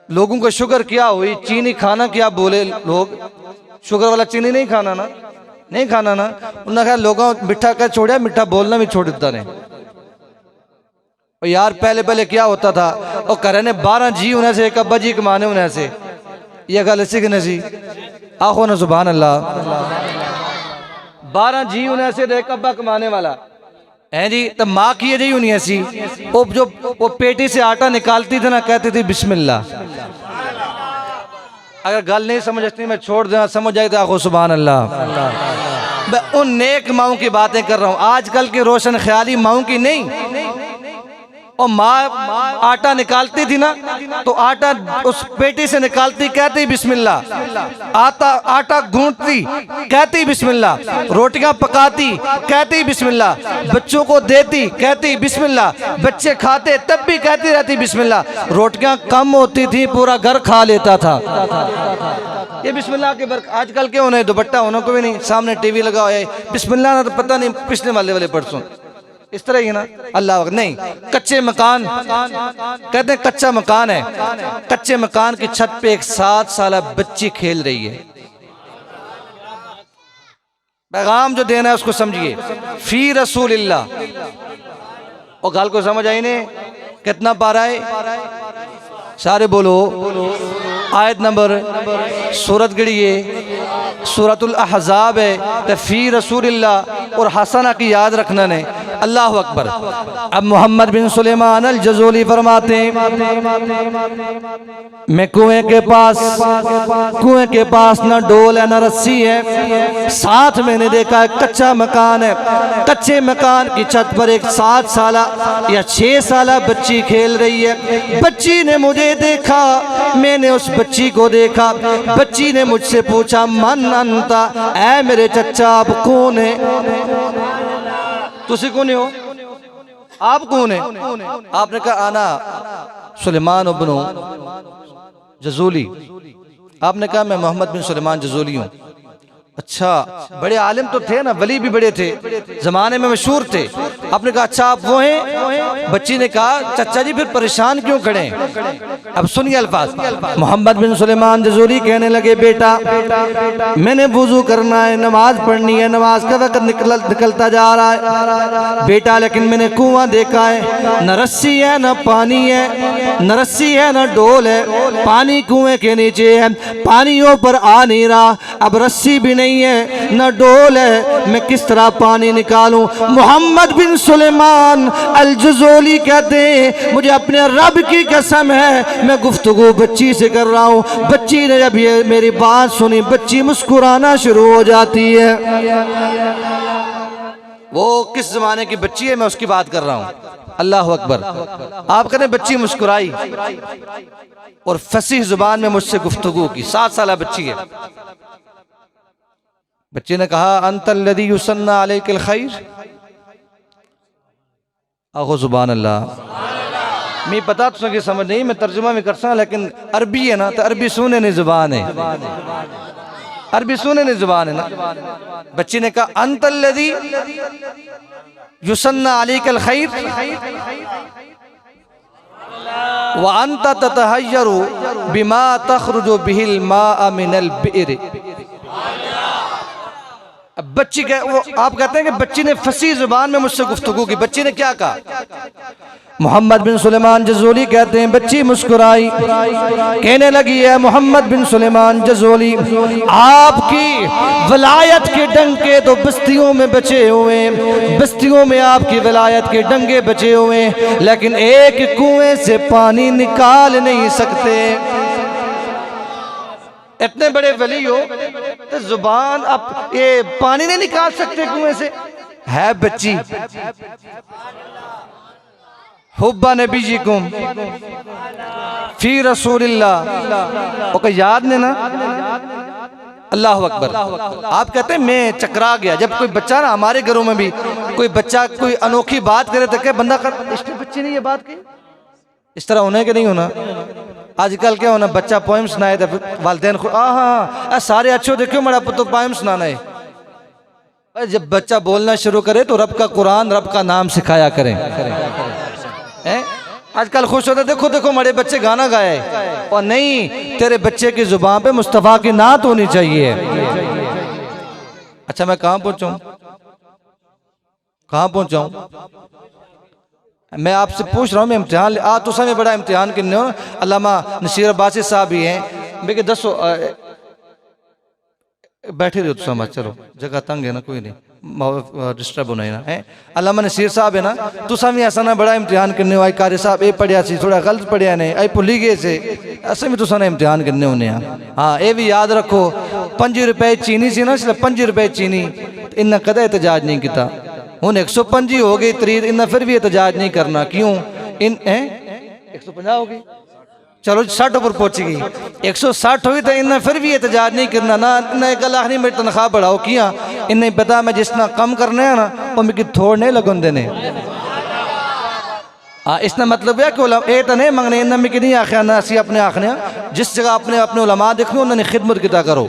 S1: लोगों को शुगर क्या हुई, चीनी खाना क्या बोले लोग, शुगर वाला चीनी नहीं खाना ना, नहीं खाना ना। उन्होंने कहा लोगों मिठा क्या छोड़ा, मिठा बोलना भी छोड़ देता नहीं। और यार पहले पहले क्या होता था, और करे ने 12 जी उन्हें से, एक अब्बा जी कमाने उन्हें से, ये गल सीख सी आखो ना सुभान अल्लाह। 12 जी उन्हें से, एक अब्बा कमाने वाला है जी। तो माँ की जी उन्हें सी, वो पेटी से आटा निकालती थी ना, कहती थी बिस्मिल्लाह। अगर गल नहीं समझती मैं छोड़ देना, समझ जाए तो आखो सुभान अल्लाह। मैं उन नेक माओं की बातें कर रहा हूँ, आजकल की रोशन ख्याली माओं की नहीं। और माँ आटा निकालती थी ना, तो आटा उस पेटी से निकालती, कहती बिस्मिल्लाह। आटा गूंथती, कहती बिस्मिल्लाह। रोटियां पकाती, कहती बिस्मिल्लाह। बच्चों को देती, कहती बिस्मिल्लाह। बच्चे खाते तब भी कहती रहती बिस्मिल्लाह। रोटियां कम होती थी, पूरा घर खा लेता था। ये बिस्मिल्लाह के बरकत। आजकल के उन्हें दुपट्टा होने को भी नहीं, सामने टीवी लगा हुआ है, बिस्मिल्लाह ना तो पता नहीं पिछले वाले परसों इस तरह ही ना। अल्लाह नहीं, कच्चे मकान कहते हैं, कच्चा मकान है, कच्चे मकान की छत पे एक 7 साल बच्ची खेल रही है। पैगाम जो देना है उसको समझिए, फी रसूलिल्लाह। और गाल को समझ आई ने, कितना पारा है, सारे बोलो। आयत नंबर, सूरत गिड़िए, सूरतुल अहज़ाब है। तो फी रसूलिल्लाह और हसना की याद रखना ने, अल्लाह अकबर। अब मोहम्मद बिन सुलेमान अल जज़ूली फरमाते हैं, मैं कुएं के पास ना डोल है ना रस्सी है, साथ मैंने देखा है कच्चा मकान है। कच्चे मकान की छत पर एक 7 साल या 6 साल बच्ची खेल रही है। बच्ची ने मुझे देखा, मैंने उस बच्ची को देखा। बच्ची ने मुझसे पूछा, मन अंता, ऐ मेरे चचा आप कौन है? तुसी कौन हो? आप कौन है? आपने कहा आना सुलेमान इब्न जज़ूली। आपने कहा मैं मोहम्मद बिन सुलेमान जज़ूली हूँ। अच्छा, बड़े आलिम तो थे ना, वली भी बड़े थे, जमाने में मशहूर थे। आपने कहा अच्छा आप वो हैं? बच्ची ने कहा चचा जी फिर परेशान क्यों खड़े हैं? अब सुनिए अल्फाज। मोहम्मद बिन सुलेमान जज़ूली कहने लगे, बेटा मैंने वुजू करना है, नमाज पढ़नी है, नमाज का वक्त निकलता जा रहा है बेटा, लेकिन मैंने कुआं देखा है, न रस्सी है न पानी है, न रस्सी है न डोल है, पानी कुएं के नीचे है, पानी ऊपर आ नहीं रहा, अब रस्सी भी नहीं है न डोल है, मैं किस तरह पानी निकालूं? मोहम्मद बिन सुलेमान अल जज़ूली कहते हैं, मुझे अपने रब की कसम है मैं गुफ्तगू बच्ची से कर रहा हूँ। बच्ची ने जब ये मेरी बात सुनी, बच्ची मुस्कुराना शुरू हो जाती है। वो किस जमाने की बच्ची है मैं उसकी बात कर रहा हूँ। अल्लाह अकबर। आप कहते बच्ची मुस्कुराई और फसीह जुबान में मुझसे गुफ्तगू की। 7 साल बच्ची है। बच्चे ने कहा अंतल्लज़ी युसन्ना अलैकल खैर। आगो जुबान अल्लाह। मैं पता तो सके समझ नहीं, मैं तर्जुमा में कर सकता, लेकिन अरबी है ना, तो अरबी सुनने नहीं जुबान है, अरबी सुनने नहीं जुबान है ना। बच्ची ने कहा अंतल्लज़ी युसन्ना अलैकल खैर व अंत ततहय्यरु बिमा तखरुजु बिहिल माअ मिनल बि'r। बच्ची के वो आप कहते हैं कि बच्ची ने फसी जुबान में मुझसे गुफ्तगू की। बच्ची ने क्या कहा? मोहम्मद बिन सुलेमान जज़ूली कहते हैं बच्ची मुस्कुराई, कहने लगी है मोहम्मद बिन सुलेमान जज़ूली, आपकी वलायत के डंके तो बस्तियों में बचे हुए हैं, बस्तियों में आपकी वलायत के डंके बचे हुए हैं, लेकिन एक कुएं से पानी निकाल नहीं सकते। इतने बड़े वली हो तो जुबान आप ये पानी नहीं निकाल सकते कुएं से? है बच्ची हुब्बा नबीजिकुम फी रसूलिल्लाह, ओके याद ने ना? अल्लाह अकबर। आप कहते हैं मैं चकरा गया जब कोई बच्चा ना, हमारे घरों में भी कोई बच्चा कोई अनोखी बात करे तो क्या बंदा कर, इसने बच्चे ने ये बात की, इस तरह होना है कि नहीं होना? आजकल क्या होना, बच्चा पोएम सुनाए तो वालिदैन हाँ सारे अच्छे देखो मेरा तो पोएम सुनाना है। जब बच्चा बोलना शुरू करे तो रब का कुरान, रब का नाम सिखाया करें। आजकल खुश होते देखो देखो मेरे बच्चे गाना गाए, और नहीं, तेरे बच्चे की जुबान पे मुस्तफ़ा की नात होनी चाहिए। अच्छा मैं कहाँ पहुँचाऊँ, कहाँ पहुँचाऊँ? मैं आपसे पूछ रहा हूँ, मैं इम्तिहान तो समय बड़ा इम्तिहान करने हो। अल्लामा नसीर अब्बासी साहब ही हैं, मैं दसो बैठे रहो तो समझ, चलो जगह तंग है ना, कोई नहीं डिस्टर्ब होना है ना। अल्लामा नसीर साहब है ना, तुसा भी ऐसा ना बड़ा इम्तिहान करने हो। आई कारी साहब ये पढ़िया सी थोड़ा गलत पढ़िया ने, आई भुली गए से, ऐसे भी तुसा ना इम्तिहान करने होने। हाँ ये भी याद रखो, 5 रुपए चीनी सी ना, इसलिए 5 रुपए चीनी इन्ना कदा एहतजाज नहीं किया। हूँ 105 हो गई तरीत, इन्ना फिर भी एहतजाज नहीं करना, क्यों? इन 150 हो गई, चलो 60 पर पहुंच गई, 160 हुई तो इन्ना फिर भी एहतजाज नहीं करना ना। इन्ना एक अल्लाह नहीं मेरी तनख्वाह बढ़ाओ किया, इन्हें पता मैं जिसना कम करने है ना वो मिकी थोड़ नहीं लगन देने। हाँ इसना मतलब है कि ये तो नहीं मंगने, इन्ना मिकी नहीं आख्या ना, असी अपने आखने जिस जगह अपने अपने उलमा देखने उन्होंने खिदमत किता करो।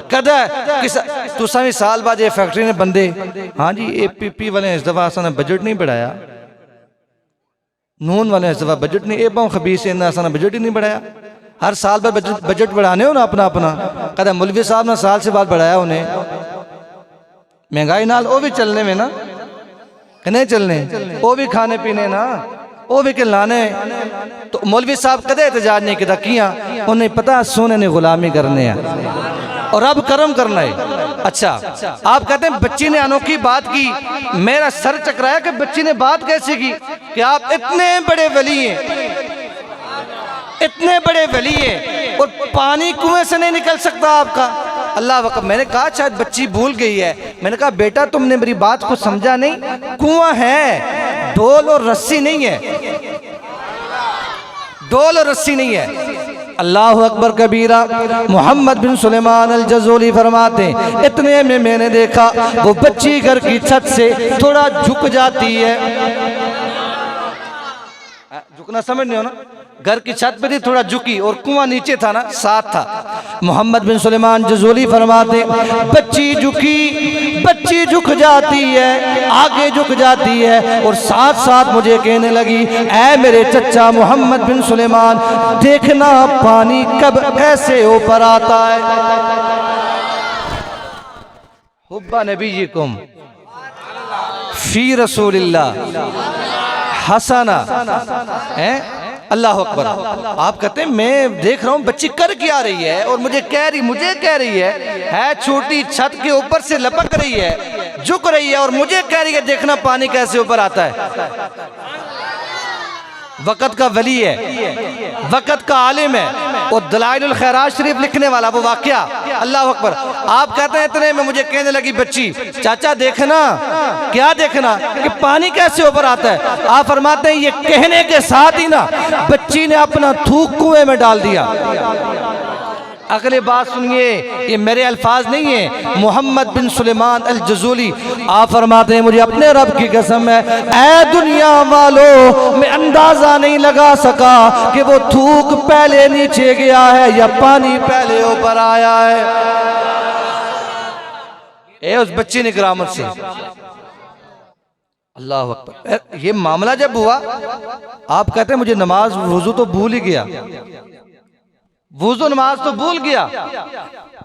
S1: कदा किस तुसा भी साल बाद ये फैक्ट्री ने बंदे, हाँ जी APP वाले इस दफा असा बजट नहीं बढ़ाया, नून वाले इस दफा बजट नहीं, एबा खबीस इन्ना असा बजट ही नहीं बढ़ाया। हर साल पर बजट बढ़ाने हो ना अपना अपना। कदा मौलवी साहब ने साल से बाद बढ़ाया उन्हें, महंगाई नाल वो भी चलने में ना, नहीं चलने वो भी खाने पीने ना, वो भी खिलाने। तो मौलवी साहब कदे एहतजाज नहीं किया, उन्हें पता सोने ने गुलामी करने।
S2: और अब कर्म करना है। अच्छा, आप कहते हैं बच्ची ने अनोखी बात की, मेरा सर चकराया कि बच्ची ने बात कैसे की कि आप इतने बड़े वली हैं, इतने बड़े वली हैं और पानी कुएं से नहीं निकल सकता आपका। अल्लाह वक़्त मैंने कहा शायद बच्ची भूल गई है। मैंने कहा बेटा तुमने मेरी बात को समझा नहीं, कुआं है, डोल और रस्सी नहीं है, डोल और रस्सी नहीं है। अल्लाह अकबर कबीरा। मोहम्मद बिन सुलेमान अल जज़ूली फरमाते इतने में मैंने देखा वो बच्ची घर की छत से थोड़ा झुक जाती है। झुकना समझ नहीं हो ना, घर की छत पे थी, थोड़ा झुकी और कुआं नीचे था ना, साथ था। मोहम्मद बिन सुलेमान जज़ूली फरमाते बच्ची झुकी, बच्ची झुक जाती है, आगे झुक जाती है और साथ साथ मुझे कहने लगी ऐ मेरे चचा मोहम्मद बिन सुलेमान, देखना पानी कब कैसे ऊपर आता है। हुब्बा नबीयिकुम फी रसूलिल्लाह हसना है। अल्लाह अकबर। आप कहते हैं मैं देख रहा हूँ बच्ची कर क्या रही है और मुझे कह रही है छोटी छत के ऊपर से लपक रही है, झुक रही है और मुझे कह रही है देखना पानी कैसे ऊपर आता है। वक़्त का वली है, वक़्त का आलिम है और दलाइलुल खैरात शरीफ लिखने वाला वो वाक़या। अल्लाह अकबर। आप कहते हैं इतने में मुझे कहने लगी बच्ची चाचा देखना, क्या देखना कि पानी कैसे ऊपर आता है। आप फरमाते हैं ये कहने के साथ ही ना बच्ची ने अपना थूक कुएं में डाल दिया। अगली बात सुनिए, ये मेरे अल्फाज नहीं है, मोहम्मद बिन सुलेमान अल जज़ूली आप फरमाते हैं मुझे अपने रब की कसम है ऐ दुनिया वालों, मैं अंदाजा नहीं लगा सका कि वो थूक पहले नीचे गया है या पानी पहले ऊपर आया है। ए उस बच्ची ने करामत से। अल्लाह अकबर। ये मामला जब हुआ आप कहते हैं मुझे नमाज वुज़ू तो भूल ही गया, वुज़ू नमाज तो भूल गया।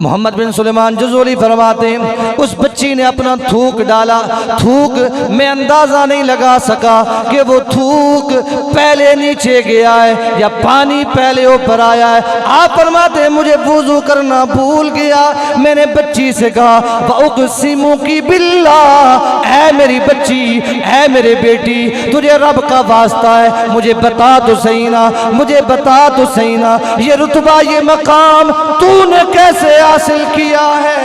S2: मोहम्मद बिन सुलेमान जज़ूली फरमाते हैं उस बच्ची ने अपना थूक डाला, थूक में अंदाजा नहीं लगा सका कि वो थूक पहले नीचे गया है या पानी पहले ऊपर आया है। आप फरमाते हैं मुझे वुज़ू करना भूल गया। मैंने बच्ची से कहा वउक़सिमु की बिल्लाह, ऐ मेरी बच्ची, ऐ मेरे बेटी, तुझे रब का वास्ता है मुझे बता तो सही ना, मुझे बता तो सही ना ये रुतबा ये मकाम तूने कैसे हासिल किया है।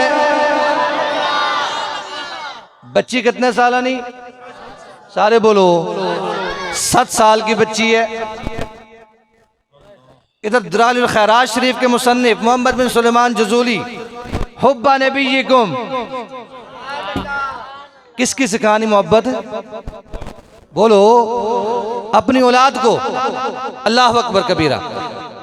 S2: बच्ची कितने साल नहीं, सारे बोलो 7 साल की बच्ची है। इधर दलाइलुल खैरात शरीफ के मुसन्निफ मोहम्मद बिन सुलेमान जज़ूली हुब्बा नबीयिकुम किसकी सिखानी मोहब्बत बोलो अपनी औलाद को। अल्लाह अकबर कबीरा।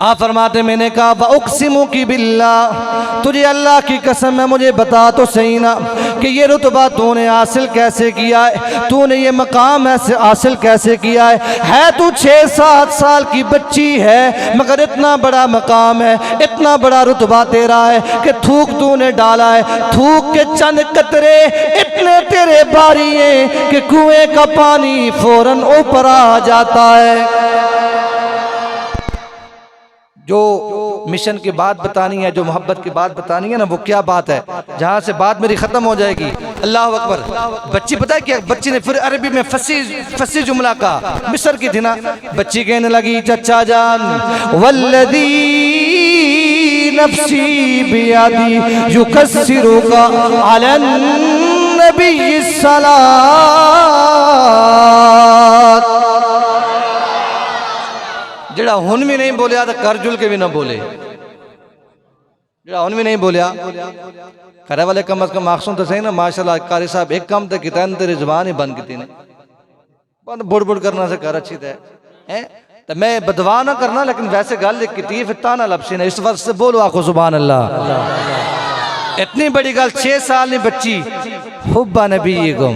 S2: आप फरमाते मैंने कहा वउक़सिमु की बिल्लाह, तुझे अल्लाह की कसम है मुझे बता तो सही ना कि ये रुतबा तूने हासिल कैसे किया है, तूने ये मकाम ऐसे हासिल कैसे किया है तू 6-7 साल की बच्ची है मगर इतना बड़ा मकाम है, इतना बड़ा रुतबा तेरा है कि थूक तूने डाला है, थूक के चंद कतरे इतने तेरे बारी हैं कि कुएं का पानी फौरन ऊपर आ जाता है। जो मिशन की बात बतानी है, जो मोहब्बत की बात बतानी है ना, वो क्या बात है जहाँ से बात मेरी ख़त्म हो जाएगी। अल्लाह अकबर। बच्ची पता है क्या, बच्ची ने फिर अरबी में फसी जुमला कहा, मिस्र की थी ना, बच्ची कहने लगी चचा जान वल्लदी नफ्सी बियदी युकस्सिरुका अलन नबी सलात, जड़ा हुन भी नहीं बोलिया तो कर जुल के भी ना बोले, जड़ा हुन भी नहीं बोलिया करे वाले कम अज कम आखसों तो सही ना माशाल्लाह कारी साहब एक काम तो किता तेरी जुबान ही बंद की ने बंद बुड़ बुड़ करना से कर अच्छी है तो मैं बदवा ना करना लेकिन वैसे गल लिख की फिर ताना लपसी ने इस वर्ष से बोलो आखो सुभान अल्लाह। इतनी बड़ी गल 6 साल की बच्ची हुब्बा नबीयिकुम।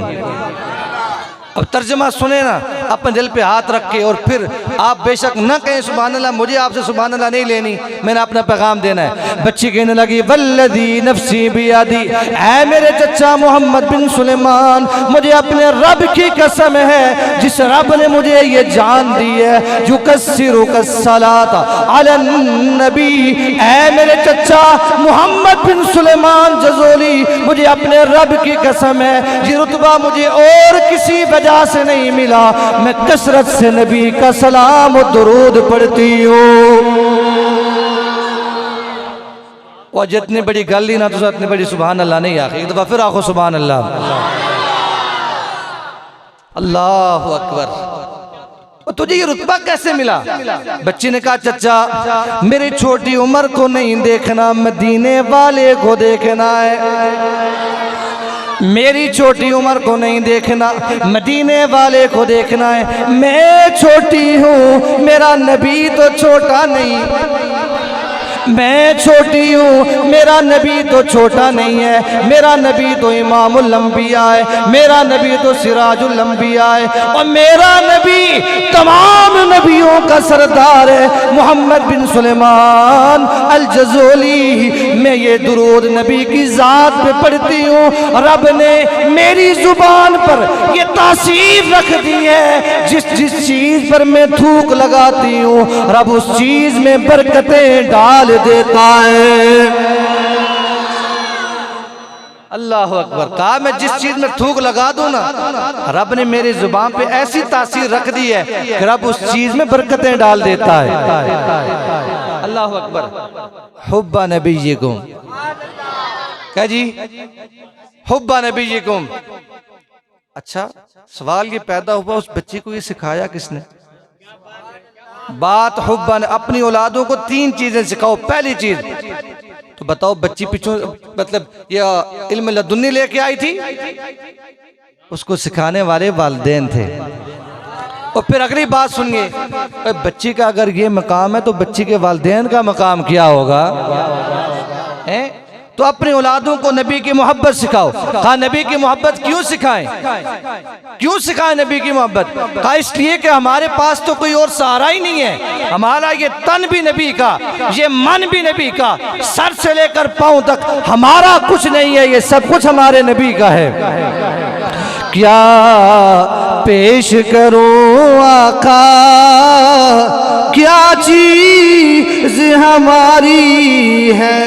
S2: अब तर्जमा सुने ना, अपने दिल पे हाथ रख के और फिर आप बेशक न कहें सुभान अल्लाह, मुझे आपसे सुभान अल्लाह नहीं लेनी, मैंने अपना पैगाम देना है। बच्ची कहने लगी वल्लदी नफ्सी बियादी, ऐ मेरे चचा मोहम्मद बिन सुलेमान, मुझे अपने रब की कसम है जिस रब ने मुझे ये जान दी है, युकस्सिरु कस्सलाता अलन नबी, ऐ मेरे चचा मोहम्मद बिन सुलेमान जजोली, मुझे अपने रब की कसम है ये रुतबा मुझे और किसी वजह से नहीं मिला, मैं कसरत से नबी का सलाम और दुरूद पढ़ती हूँ। और जितनी बड़ी गल ही ना तो इतनी बड़ी सुभान अल्लाह नहीं आखिर, एक दफा फिर आखो सुभान अल्लाह। अल्लाह अकबर। तुझे ये रुतबा कैसे मिला? बच्ची ने कहा चचा मेरी छोटी उम्र को नहीं देखना, मदीने वाले को देखना है। मेरी छोटी उम्र को नहीं देखना, मदीने वाले को देखना है। मैं छोटी हूँ, मेरा नबी तो छोटा नहीं, मैं छोटी हूँ, मेरा नबी तो छोटा नहीं है, मेरा नबी तो इमामुल अंबिया है, मेरा नबी तो सिराजुल अंबिया है, और मेरा नबी तमाम नबियों का सरदार है, मोहम्मद बिन सुलेमान अल जज़ोली। मैं ये दुरूद नबी की ज़ात पे पढ़ती हूँ, रब ने मेरी जुबान पर ये तासीर रख दी है, जिस जिस चीज़ पर मैं थूक लगाती हूँ रब उस चीज़ में बरकतें डाल देता है। अल्लाह अकबर। कहा मैं जिस चीज में थूक लगा दूं ना, रब ने मेरी जुबान पे ऐसी तासीर रख दी है कि रब उस चीज में बरकतें डाल देता है। अल्लाह अकबर। हुब्बा नबीयिकुम, क्या जी? हुब्बा नबीयिकुम। अच्छा सवाल ये पैदा हुआ उस बच्ची को ये सिखाया किसने? बात हुब्बा ने। अपनी औलादों को 3 चीजें सिखाओ। पहली चीज तो बताओ बच्ची पीछे मतलब ये इल्म लदुन्नी लेके आई थी, उसको सिखाने वाले वालिदैन थे। और फिर अगली बात सुनिए, बच्ची का अगर ये मकाम है तो बच्ची के वालिदैन का मकाम क्या होगा? हैं? तो अपनी औलादों को नबी की मोहब्बत सिखाओ। कहा नबी की मोहब्बत क्यों सिखाएं? क्यों सिखाएं नबी की मोहब्बत? कहा इसलिए कि हमारे पास तो कोई और सहारा ही नहीं है, हमारा ये तन भी नबी का, ये मन भी नबी का, सर से लेकर पांव तक हमारा कुछ नहीं है, ये सब कुछ हमारे नबी का है। क्या पेश करूं आका, क्या चीज हमारी है?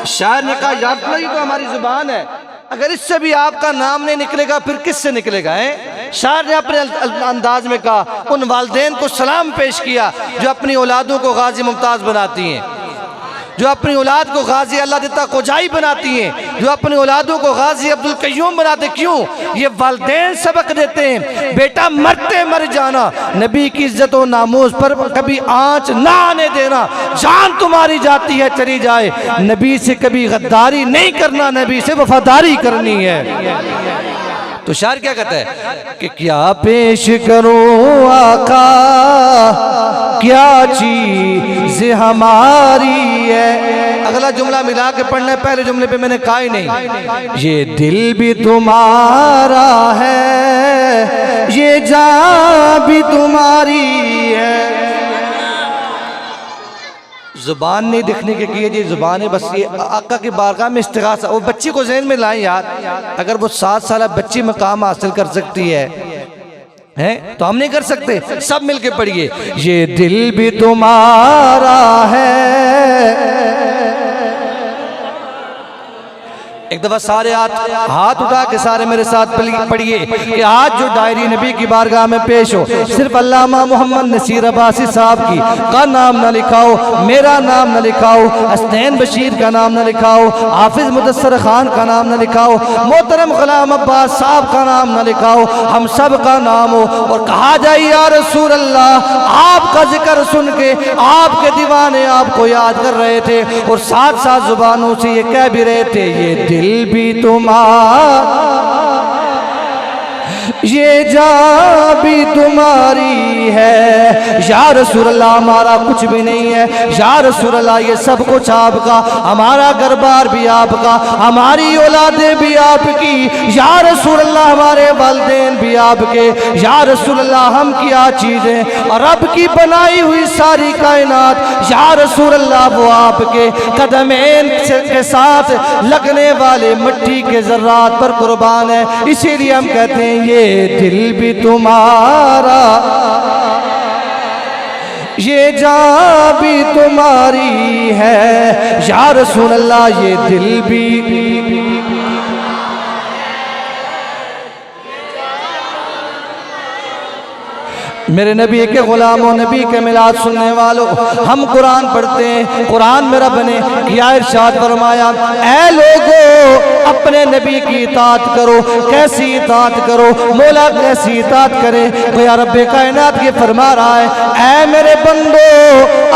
S2: शायर ने कहा याद नहीं तो हमारी जुबान है, अगर इससे भी आपका नाम नहीं निकलेगा फिर किससे निकलेगा? है शायर ने अपने अंदाज में कहा, उन वालिदैन को सलाम पेश किया जो अपनी औलादों को गाजी मुमताज बनाती हैं, जो अपनी औलाद को गाजी अल्लाह देता कोजाई बनाती हैं, जो अपनी औलादों को गाजी अब्दुल कय्यूम बनाते। क्यों? ये वालिदैन सबक देते हैं, बेटा मरते मर जाना, नबी की इज्जत और नामूस पर कभी आंच ना आने देना, जान तुम्हारी जाती है चली जाए, नबी से कभी गद्दारी नहीं करना, नबी से वफादारी करनी है। तो शायर क्या कहता है कि क्या पेश करूं आका, क्या चीज हमारी है? अगला जुमला मिला के पढ़ना है, पहले जुमले पे मैंने कहा ही नहीं। ये दिल भी तुम्हारा है, ये जान भी तुम्हारी है। जुबान नहीं दिखने के किए जी, जुबान है बस ये आका की बारगाह में इस्तिगासा। वो बच्ची को ज़हन में लाएं यार, अगर वो 7 साल बच्ची मकाम हासिल कर सकती है तो हम नहीं कर सकते? सब मिलके पढ़िए, ये दिल भी तुम्हारा है। एक दफा सारे हाथ उठा के सारे मेरे साथ पढ़िए कि आज जो डायरी नबी की बारगाह में पेश हो, सिर्फ अल्लामा मोहम्मद नसीर अब्बासी साहब की का नाम न लिखाओ, मेरा नाम न लिखाओ, हसनैन बशीर का नाम न लिखाओ, हाफिज मुदस्सर खान का नाम न लिखाओ, मोहतरम गुलाम अब्बास साहब का नाम न लिखाओ, हम सब का नाम हो और कहा जाए या रसूल अल्लाह, आपका जिक्र सुन के आपके दीवाने आपको याद कर रहे थे और साथ साथ जुबानों से ये कह भी रहे थे, ये दिल भी तुम्हारा, ये जा भी तुम्हारी है। या रसूल अल्लाह हमारा कुछ भी नहीं है, या रसूल अल्लाह ये सब कुछ आपका, हमारा घर बार भी आपका, हमारी औलादें भी आपकी, या रसूल अल्लाह हमारे वालिदैन भी आपके, या रसूल अल्लाह हम क्या चीज़ें और रब की बनाई हुई सारी कायनात, या रसूल अल्लाह वो आपके कदमैन के साथ लगने वाले मिट्टी के ज़र्रात पर कुर्बान है। इसीलिए हम कहते हैं ये दिल भी तुम्हारा, ये जान भी तुम्हारी है। या रसूल अल्लाह ये दिल भी, मेरे नबी के गुलामों, नबी के मिलाद सुनने वालों, हम कुरान पढ़ते हैं, कुरान में रब ने क्या इरशाद फरमाया, ऐ लोगों अपने नबी की इताअत करो। कैसी इताअत करो? मौला कैसी इताअत करे? तो रब्बे कायनात ये फरमा रहा है, ऐ मेरे बंदो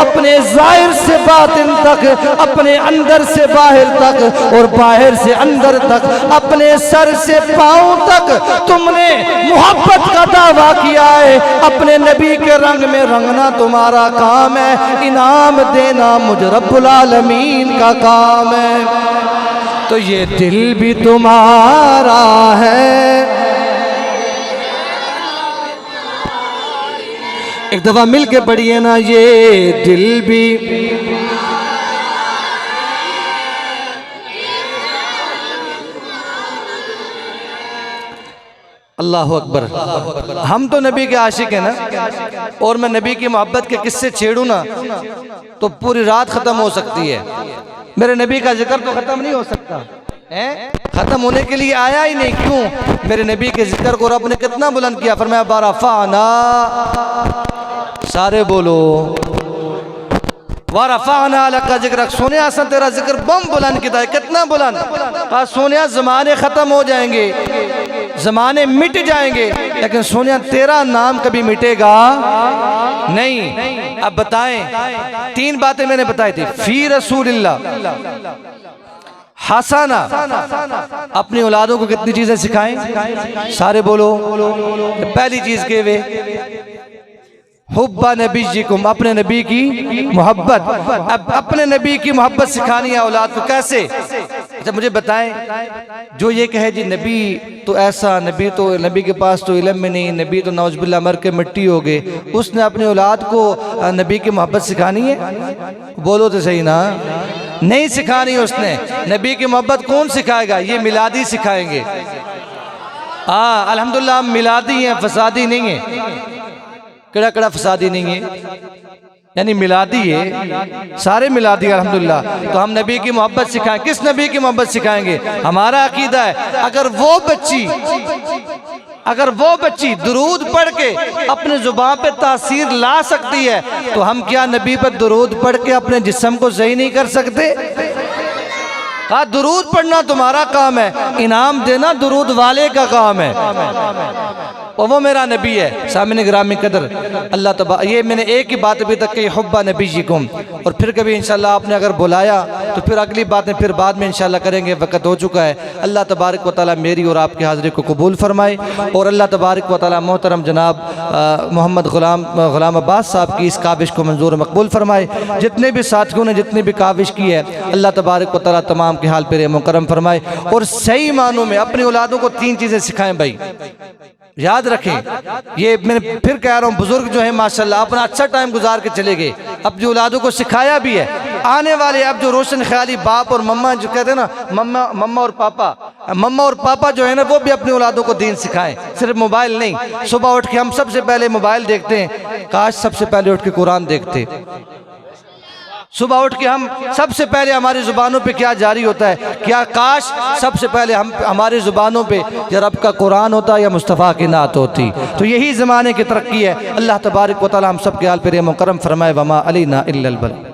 S2: अपने ज़ाहिर से बातिन तक, अपने अंदर से बाहर तक और बाहर से अंदर तक, अपने सर से पांव तक तुमने मोहब्बत का दावा किया है। अपने नबी के रंग में रंगना तुम्हारा काम है, इनाम देना मुझ रब्बुल आलमीन का काम है। तो ये दिल भी तुम्हारा है। एक दफा मिल के पढ़िए ना, ये दिल भी, अल्लाह अकबर। हम तो नबी के आशिक हैं ना, और मैं नबी की मोहब्बत के किस्से छेड़ूं ना तो पूरी रात खत्म हो सकती है। मेरे नबी का जिक्र तो खत्म नहीं हो सकता है, खत्म होने के लिए आया ही नहीं। क्यों? मेरे नबी के जिक्र को रब ने कितना बुलंद किया। फरमाया बरफाना, सारे बोलो वरफाना लका जिक्र। सोनिया सा तेरा जिक्र बम बुलंद किया है। कितना बुलंद? कहा सोनिया ज़माने ख़त्म हो जाएंगे, ज़माने मिट जाएंगे, लेकिन सोनिया तेरा नाम कभी मिटेगा नहीं। अब बताएं, तीन बातें मैंने बताई थी। फी रसूलिल्लाह हसना, अपनी औलादों को कितनी चीज़ें सिखाएं? सारे बोलो। पहली चीज़ के वे हुब्बा नबीजिकुम, अपने नबी की मोहब्बत। अब अपने नबी की मोहब्बत सिखानी है औलाद को कैसे? अच्छा मुझे बताएं, जो ये कहे जी नबी तो ऐसा, नबी तो, नबी के पास तो इल्म में नहीं, नबी तो नौजुबिल्लाह मर के मिट्टी हो गए, उसने अपनी औलाद को नबी की मोहब्बत सिखानी है? बोलो तो सही ना। नहीं सिखानी उसने। नबी की मोहब्बत कौन सिखाएगा? ये मिलादी सिखाएंगे। हाँ अल्हम्दुलिल्लाह हम मिलादी हैं, फसादी नहीं है। कड़ा कड़ा फसादी नहीं है, यानी मिलादी है, सारे मिलादी अल्हम्दुलिल्लाह। तो हम नबी की मोहब्बत सिखाएं। किस नबी की मोहब्बत सिखाएंगे? हमारा अकीदा है अगर वो बच्ची दुरूद पढ़ के अपने जुबान पे तासीर ला सकती है, तो हम क्या नबी पर दुरूद पढ़ के अपने जिस्म को सही नहीं कर सकते? कहा दुरूद पढ़ना तुम्हारा काम है, इनाम देना दुरूद वाले का काम है, और वो मेरा नबी है। सामने ग्रामी कदर अल्लाह तबा, ये मैंने एक ही बात अभी तक कही, हुब्बा नबीजिकुम। और फिर कभी इंशाल्लाह आपने अगर बुलाया तो फिर अगली बातें फिर बाद में इंशाल्लाह करेंगे, वक्त हो चुका है। अल्लाह तबारक व तआला मेरी और आपकी हाज़िरी को कबूल फरमाए, और अल्लाह तबारक व तआला मोहतरम जनाब मोहम्मद गुलाम अब्बास साहब की इस काविश को मंजूर मकबूल फरमाए। जितने भी साथियों ने जितनी भी काविश की है, अल्लाह तबारक व तआला तमाम के हाल पर मुकरम फरमाए, और सही मानों में अपनी औलादों को तीन चीज़ें सिखाएं। भाई याद रखें, ये मैं फिर कह रहा हूँ, बुजुर्ग जो है माशाल्लाह अपना अच्छा टाइम गुजार के चले गए, अपनी औलादों को सिखाया भी है। आने वाले अब जो रोशन ख्याली बाप और मम्मा जो कहते हैं ना, मम्मा और पापा जो है ना, वो भी अपनी औलादों को दीन सिखाएं, सिर्फ मोबाइल नहीं। सुबह उठ के हम सबसे पहले मोबाइल देखते हैं, काश सबसे पहले उठ के कुरान देखते। सुबह उठ के हम सबसे पहले हमारी ज़ुबानों पे क्या जारी होता है, क्या काश सबसे पहले हम हमारी ज़ुबानों पे या रब का कुरान होता या मुस्तफ़ा की नात होती। तो यही ज़माने की तरक्की है। अल्लाह तबारक व तआला हम सब के हाल पर मुकरम फरमाए। वमा अलैना इल्लल बलाग।